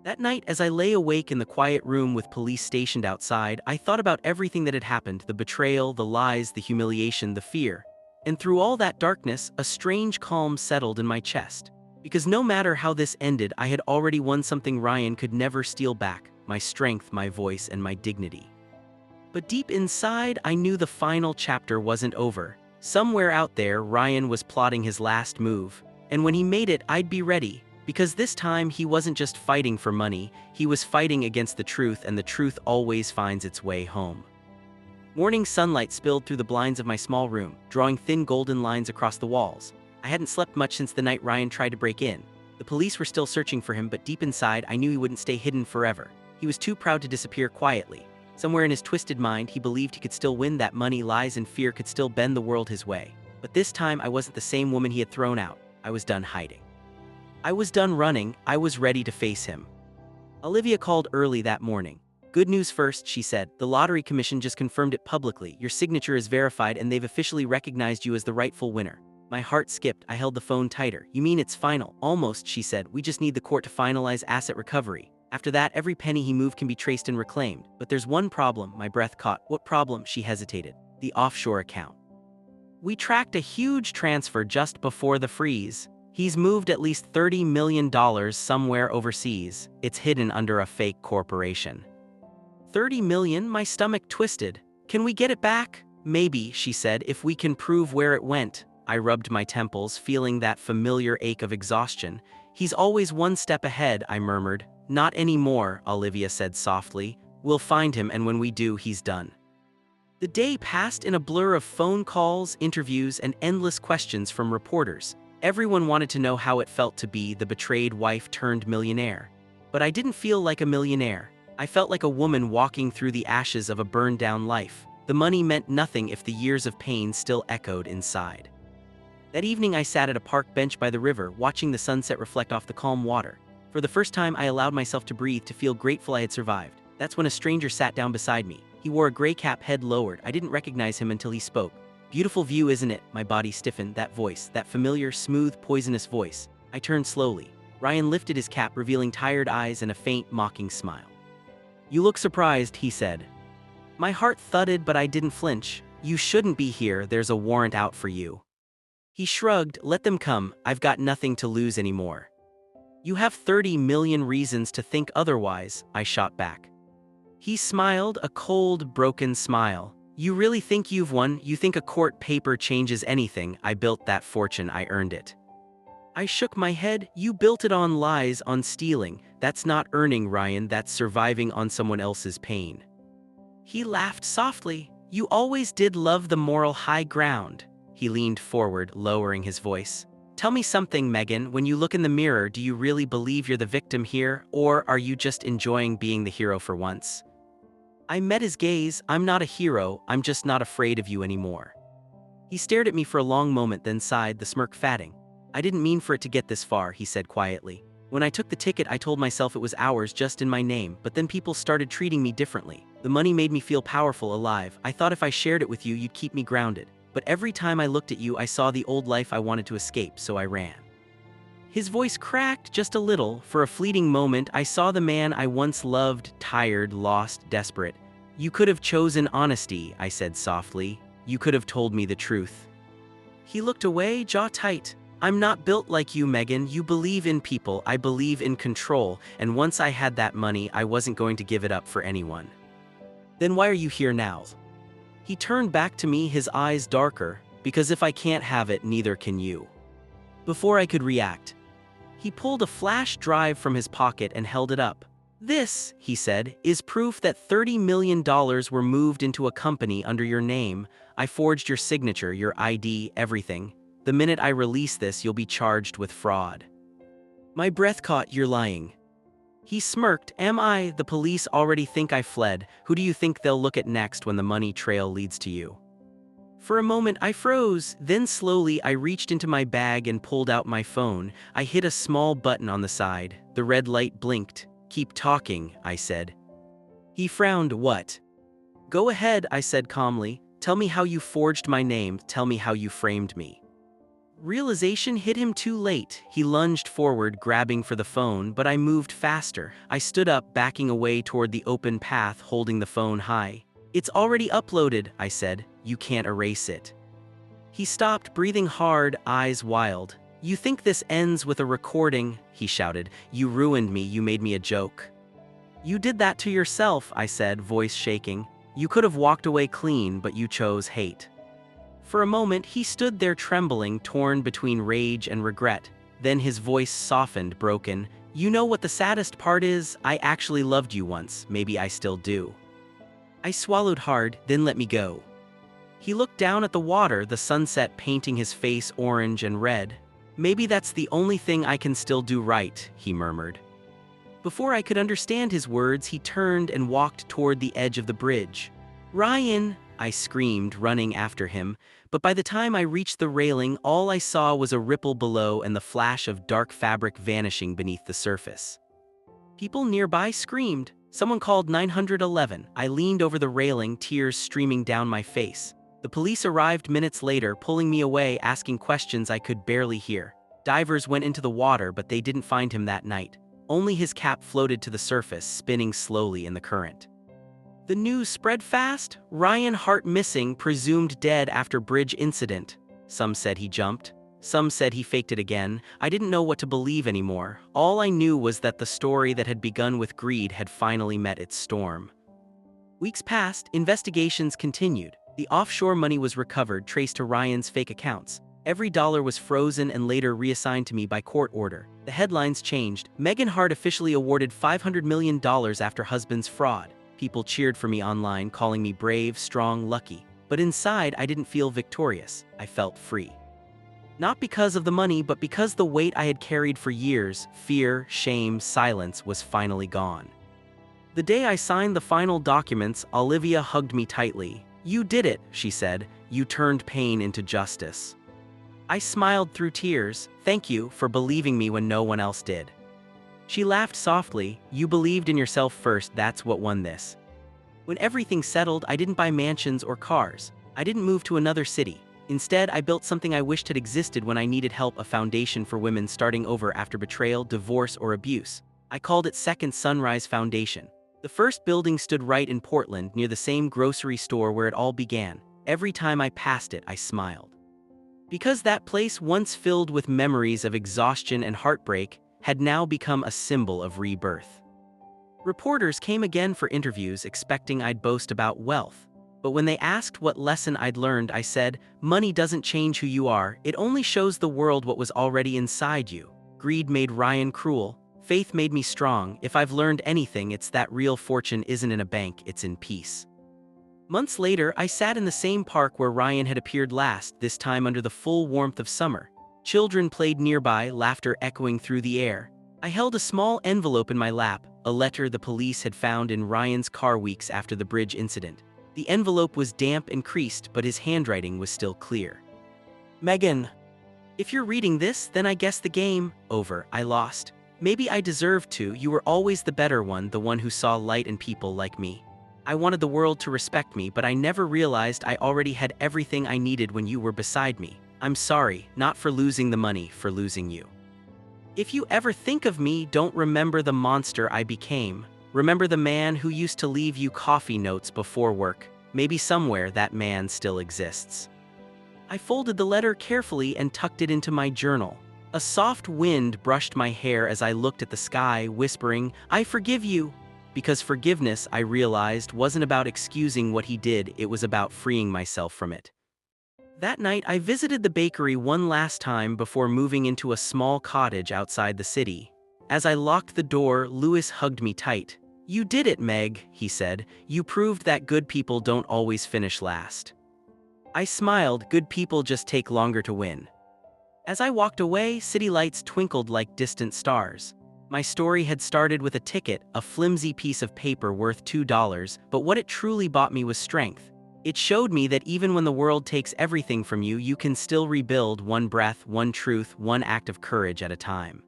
That night, as I lay awake in the quiet room with police stationed outside, I thought about everything that had happened, the betrayal, the lies, the humiliation, the fear. And through all that darkness, a strange calm settled in my chest. Because no matter how this ended, I had already won something Ryan could never steal back: my strength, my voice, and my dignity. But deep inside, I knew the final chapter wasn't over. Somewhere out there, Ryan was plotting his last move. And when he made it, I'd be ready. Because this time he wasn't just fighting for money, he was fighting against the truth, and the truth always finds its way home. Morning sunlight spilled through the blinds of my small room, drawing thin golden lines across the walls. I hadn't slept much since the night Ryan tried to break in. The police were still searching for him, but deep inside I knew he wouldn't stay hidden forever. He was too proud to disappear quietly. Somewhere in his twisted mind, he believed he could still win, that money, lies, and fear could still bend the world his way. But this time I wasn't the same woman he had thrown out. I was done hiding. I was done running. I was ready to face him. Olivia called early that morning. "Good news first," she said. "The Lottery Commission just confirmed it publicly. Your signature is verified and they've officially recognized you as the rightful winner." My heart skipped. I held the phone tighter. "You mean it's final?" "Almost," she said. "We just need the court to finalize asset recovery. After that, every penny he moved can be traced and reclaimed. But there's one problem." My breath caught. "What problem?" She hesitated. "The offshore account. We tracked a huge transfer just before the freeze. He's moved at least $30 million somewhere overseas. It's hidden under a fake corporation." "$30 million?" My stomach twisted. "Can we get it back?" "Maybe," she said, "if we can prove where it went." I rubbed my temples, feeling that familiar ache of exhaustion. "He's always one step ahead," I murmured. "Not anymore," Olivia said softly. "We'll find him, and when we do, he's done." The day passed in a blur of phone calls, interviews, and endless questions from reporters. Everyone wanted to know how it felt to be the betrayed wife turned millionaire. But I didn't feel like a millionaire. I felt like a woman walking through the ashes of a burned-down life. The money meant nothing if the years of pain still echoed inside. That evening I sat at a park bench by the river, watching the sunset reflect off the calm water. For the first time I allowed myself to breathe, to feel grateful I had survived. That's when a stranger sat down beside me. He wore a gray cap, head lowered. I didn't recognize him until he spoke. "Beautiful view, isn't it?" My body stiffened. That voice, that familiar, smooth, poisonous voice. I turned slowly. Ryan lifted his cap, revealing tired eyes and a faint, mocking smile. "You look surprised," he said. My heart thudded, but I didn't flinch. "You shouldn't be here. There's a warrant out for you." He shrugged. "Let them come. I've got nothing to lose anymore." "You have 30 million reasons to think otherwise," I shot back. He smiled, a cold, broken smile. "You really think you've won? You think a court paper changes anything? I built that fortune. I earned it." I shook my head. "You built it on lies, on stealing. That's not earning, Ryan. That's surviving on someone else's pain." He laughed softly. "You always did love the moral high ground." He leaned forward, lowering his voice. "Tell me something, Megan. When you look in the mirror, do you really believe you're the victim here, or are you just enjoying being the hero for once?" I met his gaze. "I'm not a hero. I'm just not afraid of you anymore." He stared at me for a long moment, then sighed, the smirk fading. "I didn't mean for it to get this far," he said quietly. "When I took the ticket, I told myself it was ours just in my name, but then people started treating me differently. The money made me feel powerful, alive. I thought if I shared it with you, you'd keep me grounded. But every time I looked at you, I saw the old life I wanted to escape, so I ran." His voice cracked just a little. For a fleeting moment, I saw the man I once loved, tired, lost, desperate. "You could have chosen honesty," I said softly. "You could have told me the truth." He looked away, jaw tight. "I'm not built like you, Megan. You believe in people, I believe in control, and once I had that money, I wasn't going to give it up for anyone." "Then why are you here now?" He turned back to me, his eyes darker. "Because if I can't have it, neither can you." Before I could react, he pulled a flash drive from his pocket and held it up. "This," he said, "is proof that $30 million were moved into a company under your name. I forged your signature, your ID, everything. The minute I release this, you'll be charged with fraud." My breath caught. "You're lying." He smirked. "Am I? The police already think I fled. Who do you think they'll look at next when the money trail leads to you?" For a moment I froze, then slowly I reached into my bag and pulled out my phone. I hit a small button on the side. The red light blinked. "Keep talking," I said. He frowned. "What?" "Go ahead," I said calmly. "Tell me how you forged my name. Tell me how you framed me." Realization hit him too late. He lunged forward, grabbing for the phone, but I moved faster. I stood up, backing away toward the open path, holding the phone high. "It's already uploaded," I said. "You can't erase it." He stopped, breathing hard, eyes wild. "You think this ends with a recording?" he shouted. "You ruined me. You made me a joke." "You did that to yourself," I said, voice shaking. "You could have walked away clean, but you chose hate." For a moment, he stood there trembling, torn between rage and regret. Then his voice softened, broken. You know what the saddest part is? I actually loved you once, maybe I still do. I swallowed hard, then let me go. He looked down at the water, the sunset painting his face orange and red. Maybe that's the only thing I can still do right, he murmured. Before I could understand his words, he turned and walked toward the edge of the bridge. Ryan, I screamed, running after him, but by the time I reached the railing, all I saw was a ripple below and the flash of dark fabric vanishing beneath the surface. People nearby screamed. Someone called 911. I leaned over the railing, tears streaming down my face. The police arrived minutes later, pulling me away, asking questions I could barely hear. Divers went into the water, but they didn't find him that night. Only his cap floated to the surface, spinning slowly in the current. The news spread fast. Ryan Hart missing, presumed dead after bridge incident. Some said he jumped. Some said he faked it again. I didn't know what to believe anymore. All I knew was that the story that had begun with greed had finally met its storm. Weeks passed, investigations continued. The offshore money was recovered, traced to Ryan's fake accounts. Every dollar was frozen and later reassigned to me by court order. The headlines changed. Meghan Hart officially awarded $500 million after husband's fraud. People cheered for me online, calling me brave, strong, lucky. But inside, I didn't feel victorious. I felt free. Not because of the money, but because the weight I had carried for years, fear, shame, silence, was finally gone. The day I signed the final documents, Olivia hugged me tightly. You did it, she said. You turned pain into justice. I smiled through tears. Thank you for believing me when no one else did. She laughed softly. You believed in yourself first, that's what won this. When everything settled, I didn't buy mansions or cars. I didn't move to another city. Instead, I built something I wished had existed when I needed help, a foundation for women starting over after betrayal, divorce, or abuse. I called it Second Sunrise Foundation. The first building stood right in Portland, near the same grocery store where it all began. Every time I passed it, I smiled. Because that place, once filled with memories of exhaustion and heartbreak, had now become a symbol of rebirth. Reporters came again for interviews, expecting I'd boast about wealth. But when they asked what lesson I'd learned, I said, money doesn't change who you are, it only shows the world what was already inside you. Greed made Ryan cruel, faith made me strong. If I've learned anything, it's that real fortune isn't in a bank, it's in peace. Months later, I sat in the same park where Ryan had appeared last, this time under the full warmth of summer. Children played nearby, laughter echoing through the air. I held a small envelope in my lap, a letter the police had found in Ryan's car weeks after the bridge incident. The envelope was damp and creased, but his handwriting was still clear. Meghan, if you're reading this, then I guess the game, over, I lost. Maybe I deserved to. You were always the better one, the one who saw light in people like me. I wanted the world to respect me, but I never realized I already had everything I needed when you were beside me. I'm sorry, not for losing the money, for losing you. If you ever think of me, don't remember the monster I became. Remember the man who used to leave you coffee notes before work. Maybe somewhere that man still exists. I folded the letter carefully and tucked it into my journal. A soft wind brushed my hair as I looked at the sky, whispering, I forgive you. Because forgiveness, I realized, wasn't about excusing what he did, it was about freeing myself from it. That night, I visited the bakery one last time before moving into a small cottage outside the city. As I locked the door, Louis hugged me tight. You did it, Meg, he said. You proved that good people don't always finish last. I smiled. Good people just take longer to win. As I walked away, city lights twinkled like distant stars. My story had started with a ticket, a flimsy piece of paper worth $2, but what it truly bought me was strength. It showed me that even when the world takes everything from you, you can still rebuild, one breath, one truth, one act of courage at a time.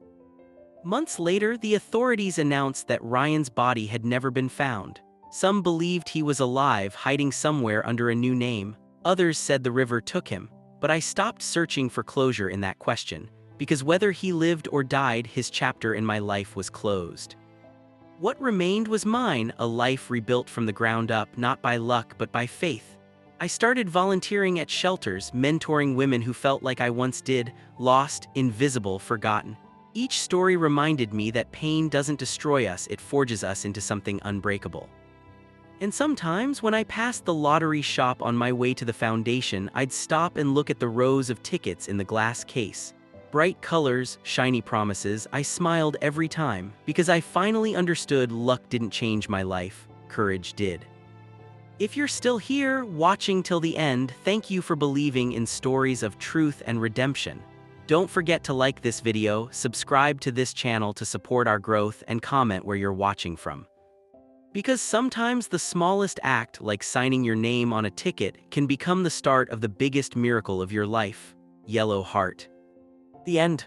Months later, the authorities announced that Ryan's body had never been found. Some believed he was alive, hiding somewhere under a new name. Others said the river took him. But I stopped searching for closure in that question, because whether he lived or died, his chapter in my life was closed. What remained was mine, a life rebuilt from the ground up, not by luck but by faith. I started volunteering at shelters, mentoring women who felt like I once did, lost, invisible, forgotten. Each story reminded me that pain doesn't destroy us, it forges us into something unbreakable. And sometimes, when I passed the lottery shop on my way to the foundation, I'd stop and look at the rows of tickets in the glass case. Bright colors, shiny promises, I smiled every time, because I finally understood luck didn't change my life, courage did. If you're still here, watching till the end, thank you for believing in stories of truth and redemption. Don't forget to like this video, subscribe to this channel to support our growth, and comment where you're watching from. Because sometimes the smallest act, like signing your name on a ticket, can become the start of the biggest miracle of your life. Yellow heart. The end.